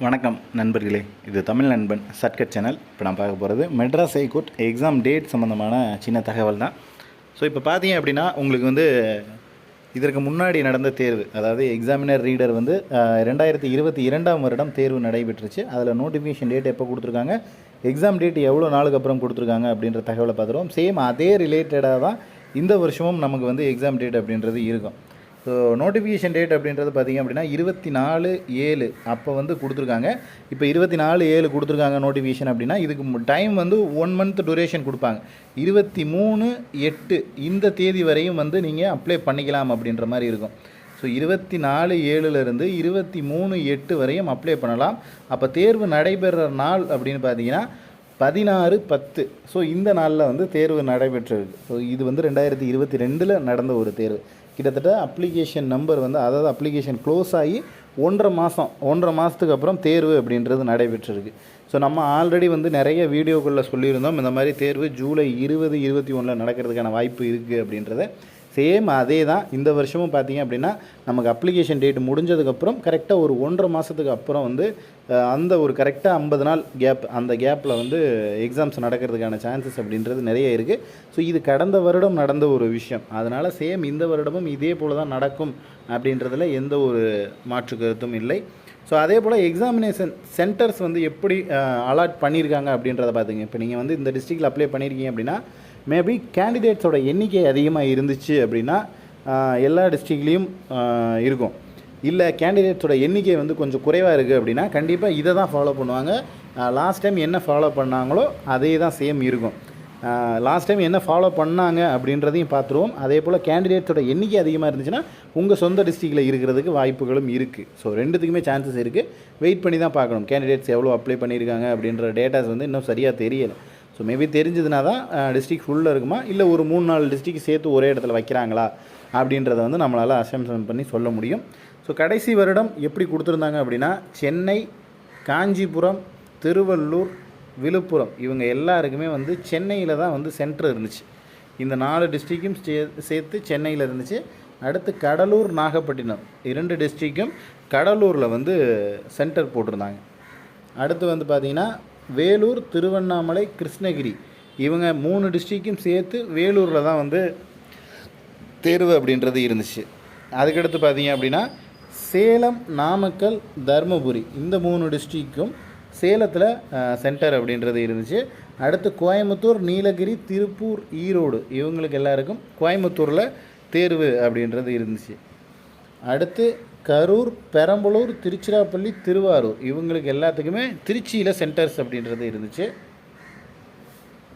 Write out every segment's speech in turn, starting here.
வணக்கம் நண்பர்களே, இது தமிழ் நண்பன் ஷார்ட்கட் சேனல். இப்போ நான் பார்க்க போகிறது மெட்ராஸ் ஹைகோர்ட் எக்ஸாம் டேட் சம்மந்தமான சின்ன தகவல் தான். ஸோ இப்போ பார்த்தீங்க அப்படின்னா உங்களுக்கு இதற்கு முன்னாடி நடந்த தேர்வு, அதாவது எக்ஸாமினர் ரீடர் 2022ஆம் வருடம் தேர்வு நடைபெற்றுச்சு. அதில் நோட்டிஃபிகேஷன் டேட் எப்போ கொடுத்துருக்காங்க, எக்ஸாம் டேட் எவ்வளோ நாளுக்கு அப்புறம் கொடுத்துருக்காங்க அப்படின்ற தகவலை பார்த்துருவோம். சேம் அதே ரிலேட்டடாக தான் இந்த வருஷமும் நமக்கு எக்ஸாம் டேட் அப்படின்றது இருக்கும். ஸோ நோட்டிஃபிகேஷன் டேட் அப்படின்றது பார்த்திங்க அப்படின்னா 24/7 அப்போ கொடுத்துருக்காங்க. இப்போ 24/7 கொடுத்துருக்காங்க நோட்டிஃபிகேஷன் அப்படின்னா இதுக்கு டைம் 1 மந்த் டூரேஷன் கொடுப்பாங்க. 23/8 இந்த தேதி வரையும் நீங்கள் அப்ளை பண்ணிக்கலாம் அப்படின்ற மாதிரி இருக்கும். ஸோ 24/7லேருந்து 23/8 வரையும் அப்ளை பண்ணலாம். அப்போ தேர்வு நடைபெற நாள் அப்படின்னு பார்த்தீங்கன்னா 16/10. ஸோ இந்த நாளில் தேர்வு நடைபெற்றிருக்கு. ஸோ இது 2022 நடந்த ஒரு தேர்வு. கிட்டத்தட்ட அப்ளிகேஷன் நம்பர் அதாவது அப்ளிகேஷன் க்ளோஸ் ஆகி 1.5 மாதத்துக்கு அப்புறம் தேர்வு அப்படின்றது நடைபெற்றிருக்கு. ஸோ நம்ம ஆல்ரெடி நிறைய வீடியோக்களில் சொல்லியிருந்தோம், இந்த மாதிரி தேர்வு ஜூலை 20, 21 நடக்கிறதுக்கான வாய்ப்பு இருக்குது அப்படின்றத. சேம் அதே தான் இந்த வருஷமும் பார்த்திங்க அப்படின்னா நமக்கு அப்ளிகேஷன் டேட் முடிஞ்சதுக்கப்புறம் கரெக்டாக ஒரு 1.5 மாதத்துக்கு அப்புறம் அந்த ஒரு கரெக்டாக 50 நாள் கேப், அந்த கேப்பில் எக்ஸாம்ஸ் நடக்கிறதுக்கான சான்சஸ் அப்படின்றது நிறைய இருக்குது. ஸோ இது கடந்த வருடம் நடந்த ஒரு விஷயம். அதனால் சேம் இந்த வருடமும் இதே போல் தான் நடக்கும் அப்படின்றதில் எந்த ஒரு மாற்று கருத்தும் இல்லை. ஸோ அதே போல் எக்ஸாமினேஷன் சென்டர்ஸ் எப்படி அலாட் பண்ணியிருக்காங்க அப்படின்றத பார்த்துங்க. இப்போ நீங்கள் இந்த டிஸ்ட்ரிக்டில் அப்ளை பண்ணியிருக்கீங்க அப்படின்னா மேபி கேண்டிடேட்ஸோட எண்ணிக்கை அதிகமாக இருந்துச்சு அப்படின்னா எல்லா டிஸ்ட்ரிக்ட்லேயும் இருக்கும். இல்லை கேண்டிடேட்ஸோட எண்ணிக்கை கொஞ்சம் குறைவாக இருக்குது அப்படின்னா கண்டிப்பாக இதை தான் ஃபாலோ பண்ணுவாங்க. லாஸ்ட் டைம் என்ன ஃபாலோ பண்ணாங்களோ அதே தான் சேம் இருக்கும். லாஸ்ட் டைம் என்ன ஃபாலோ பண்ணாங்க அப்படின்றதையும் பார்த்துருவோம். அதே போல் கேண்டிடேட்ஸோட எண்ணிக்கை அதிகமாக இருந்துச்சுன்னா உங்கள் சொந்த டிஸ்ட்ரிக்டில் இருக்கிறதுக்கு வாய்ப்புகளும் இருக்குது. ஸோ ரெண்டுத்துக்குமே சான்சஸ் இருக்குது. வெயிட் பண்ணி தான் பார்க்கணும் கேண்டிடேட்ஸ் எவ்வளோ அப்ளை பண்ணியிருக்காங்க அப்படின்ற டேட்டாஸ் இன்னும் சரியாக தெரியலை. ஸோ மேபி தெரிஞ்சதுனா தான் டிஸ்ட்ரிக்ட் ஃபுல்லாக இருக்குமா, இல்லை ஒரு 3-4 டிஸ்ட்ரிக்ட் சேர்த்து ஒரே இடத்துல வைக்கிறாங்களா அப்படின்றத நம்மளால் அசம்ஷன் பண்ணி சொல்ல முடியும். ஸோ கடைசி வருடம் எப்படி கொடுத்துருந்தாங்க அப்படின்னா சென்னை, காஞ்சிபுரம், திருவள்ளூர், விழுப்புரம் இவங்க எல்லாருக்குமே சென்னையில் தான் சென்டர் இருந்துச்சு. இந்த 4 டிஸ்ட்ரிக்கும் சேர்த்து சென்னையில் இருந்துச்சு. அடுத்து கடலூர், நாகப்பட்டினம் 2 டிஸ்ட்ரிக்கும் கடலூரில் சென்டர் போட்டிருந்தாங்க. அடுத்து பார்த்திங்கன்னா வேலூர், திருவண்ணாமலை, கிருஷ்ணகிரி இவங்க 3 டிஸ்ட்ரிக்கும் சேர்த்து வேலூரில் தான் தேர்வு அப்படின்றது இருந்துச்சு. அதுக்கடுத்து பார்த்திங்க அப்படின்னா சேலம், நாமக்கல், தருமபுரி இந்த 3 டிஸ்ட்ரிக்கும் சேலத்தில் சென்டர் அப்படின்றது இருந்துச்சு. அடுத்து கோயம்புத்தூர், நீலகிரி, திருப்பூர், ஈரோடு இவங்களுக்கு எல்லாருக்கும் கோயம்புத்தூரில் தேர்வு அப்படின்றது இருந்துச்சு. அடுத்து கரூர், பெரம்பலூர், திருச்சிராப்பள்ளி, திருவாரூர் இவங்களுக்கு எல்லாத்துக்குமே திருச்சியில் சென்டர்ஸ் அப்படின்றது இருந்துச்சு.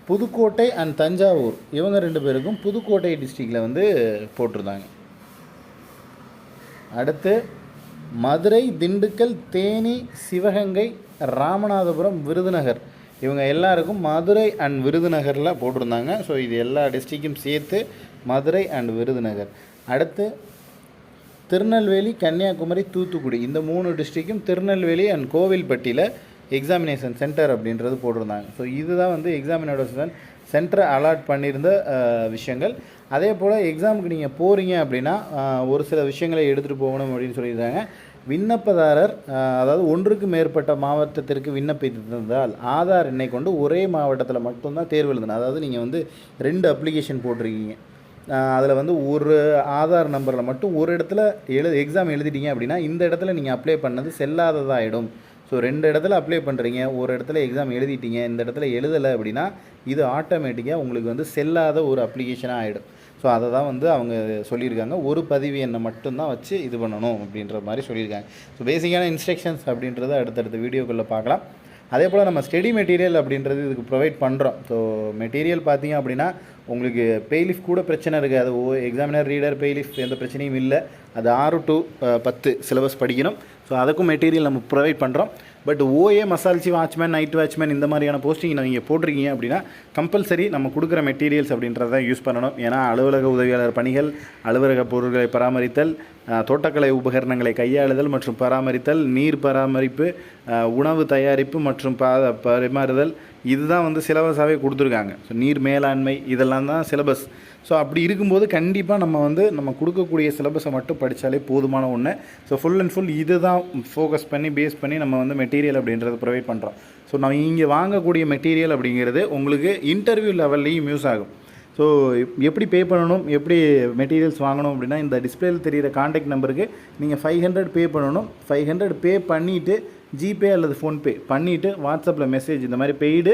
புதுக்கோட்டை அண்ட் தஞ்சாவூர் இவங்க 2 பேருக்கும் புதுக்கோட்டை டிஸ்ட்ரிக்டில் போட்டிருந்தாங்க. அடுத்து மதுரை, திண்டுக்கல், தேனி, சிவகங்கை, ராமநாதபுரம், விருதுநகர் இவங்க எல்லாருக்கும் மதுரை அண்ட் விருதுநகரில் போட்டிருந்தாங்க. ஸோ இது எல்லா டிஸ்ட்ரிக்கும் சேர்த்து மதுரை அண்ட் விருதுநகர். அடுத்து திருநெல்வேலி, கன்னியாகுமரி, தூத்துக்குடி இந்த 3 டிஸ்ட்ரிக்கும் திருநெல்வேலி அண்ட் கோவில்பட்டியில் எக்ஸாமினேஷன் சென்டர் அப்படின்றது போட்டிருந்தாங்க. ஸோ இதுதான் எக்ஸாமினேஷன் சென்டரை அலாட் பண்ணியிருந்த விஷயங்கள். அதே போல் எக்ஸாமுக்கு நீங்கள் போகிறீங்க அப்படின்னா ஒரு சில விஷயங்களை எடுத்துகிட்டு போகணும் அப்படின்னு சொல்லியிருந்தாங்க. விண்ணப்பதாரர் அதாவது ஒன்றுக்கு மேற்பட்ட மாவட்டத்திற்கு விண்ணப்பித்திருந்தால் ஆதார் எண்ணை கொண்டு ஒரே மாவட்டத்தில் மட்டும்தான் தேர்வு எழுதணும். அதாவது நீங்கள் 2 அப்ளிகேஷன் போட்டிருக்கீங்க, அதில் ஒரு ஆதார் நம்பரில் மட்டும் ஒரு இடத்துல எக்ஸாம் எழுதிட்டீங்க அப்படின்னா இந்த இடத்துல நீங்கள் அப்ளை பண்ணது செல்லாததாகிடும். ஸோ 2 இடத்துல அப்ளை பண்ணுறீங்க, ஒரு இடத்துல எக்ஸாம் எழுதிட்டீங்க, இந்த இடத்துல எழுதலை அப்படின்னா இது ஆட்டோமேட்டிக்காக உங்களுக்கு செல்லாத ஒரு அப்ளிகேஷனாக ஆகிடும். ஸோ அதை தான் அவங்க சொல்லியிருக்காங்க. ஒரு பதிவு எண்ணை மட்டும்தான் வச்சு இது பண்ணணும் அப்படின்ற மாதிரி சொல்லியிருக்காங்க. ஸோ பேசிக்கான இன்ஸ்ட்ரக்ஷன்ஸ் அப்படின்றத அடுத்தடுத்த வீடியோக்குள்ளே பார்க்கலாம். அதே போல் நம்ம ஸ்டடி மெட்டீரியல் அப்படின்றது இதுக்கு ப்ரொவைட் பண்ணுறோம். ஸோ மெட்டீரியல் பார்த்திங்க அப்படின்னா உங்களுக்கு பெய்லிஃப் கூட பிரச்சனை இருக்காது. எக்ஸாமினர் ரீடர் பெய்லிஃப் எந்த பிரச்சனையும் இல்லை. அது 6 to 10 சிலபஸ் படிக்கணும். ஸோ அதுக்கும் மெட்டீரியல் நம்ம ப்ரொவைட் பண்ணுறோம். பட் ஓஏ, மசால்ச்சி வாட்ச்மேன், நைட் வாட்ச்மேன் இந்த மாதிரியான போஸ்டிங் நீங்கள் போட்டிருக்கீங்க அப்படின்னா கம்பல்சரி நம்ம கொடுக்குற மெட்டீரியல்ஸ் அப்படின்றத யூஸ் பண்ணணும். ஏன்னா அலுவலக உதவியாளர் பணிகள், அலுவலக பொருட்களை பராமரித்தல், தோட்டக்கலை உபகரணங்களை கையாளுதல் மற்றும் பராமரித்தல், நீர் பராமரிப்பு, உணவு தயாரிப்பு மற்றும் பரிமாறுதல் இதுதான் சிலபஸாகவே கொடுத்துருக்காங்க. ஸோ நீர் மேலாண்மை இதெல்லாம் தான் சிலபஸ். ஸோ அப்படி இருக்கும்போது கண்டிப்பாக நம்ம கொடுக்கக்கூடிய சிலபஸை மட்டும் படித்தாலே போதுமான ஒன்று. ஸோ ஃபுல் அண்ட் ஃபுல் இது தான் ஃபோக்கஸ் பண்ணி பேஸ் பண்ணி நம்ம மெட்டீரியல் அப்படின்றத ப்ரொவைட் பண்ணுறோம். ஸோ நம்ம இங்கே வாங்கக்கூடிய மெட்டீரியல் அப்படிங்கிறது உங்களுக்கு இன்டர்வியூ லெவல்லையும் யூஸ் ஆகும். ஸோ எப்படி பே பண்ணணும், எப்படி மெட்டீரியல்ஸ் வாங்கணும் அப்படின்னா இந்த டிஸ்பிளேயில் தெரிகிற காண்டாக்ட் நம்பருக்கு நீங்கள் 500 பே பண்ணணும். 500 பே பண்ணிவிட்டு ஜிபே அல்லது ஃபோன்பே பண்ணிவிட்டு வாட்ஸ்அப்பில் மெசேஜ் இந்த மாதிரி பெய்டு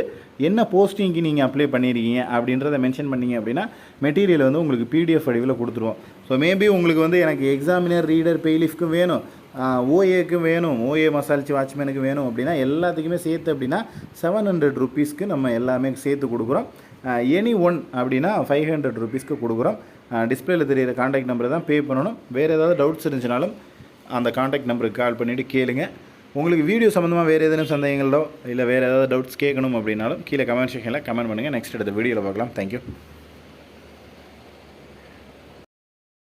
என்ன போஸ்டிங்க்கு நீங்கள் அப்ளை பண்ணியிருக்கீங்க அப்படின்றத மென்ஷன் பண்ணிங்க அப்படின்னா மெட்டீரியல் உங்களுக்கு பிடிஎஃப் வடிவில் கொடுத்துருவோம். ஸோ மேபி உங்களுக்கு எனக்கு எக்ஸாமினர், ரீடர், பெய்லிஃப்க்கும் வேணும், ஓஏக்கும் வேணும், ஓஏ மசால்ச்சி வாட்ச்மேனுக்கு வேணும் அப்படின்னா எல்லாத்துக்குமே சேர்த்து அப்படின்னா 700 ருபீஸ்க்கு நம்ம எல்லாமே சேர்த்து கொடுக்குறோம். எனி ஒன் அப்படின்னா 500 ருபீஸ்க்கு கொடுக்குறோம். டிஸ்பிளேயில் தெரியிற காண்டாக்ட் நம்பரை தான் பே பண்ணணும். வேறு ஏதாவது டவுட்ஸ் இருந்துச்சுனாலும் அந்த காண்டாக்ட் நம்பருக்கு கால் பண்ணிவிட்டு கேளுங்க. உங்களுக்கு வீடியோ சம்மந்தமாக வேறு ஏதேனும் சந்தேகங்களோ இல்லை வேறு ஏதாவது டவுட்ஸ் கேட்கணும் அப்படின்னாலும் கீழே கமெண்ட் செக்ஷனில் கமெண்ட் பண்ணுங்கள். நெக்ஸ்ட் எடுத்த வீடியோவில் பார்க்கலாம். தேங்க்யூ.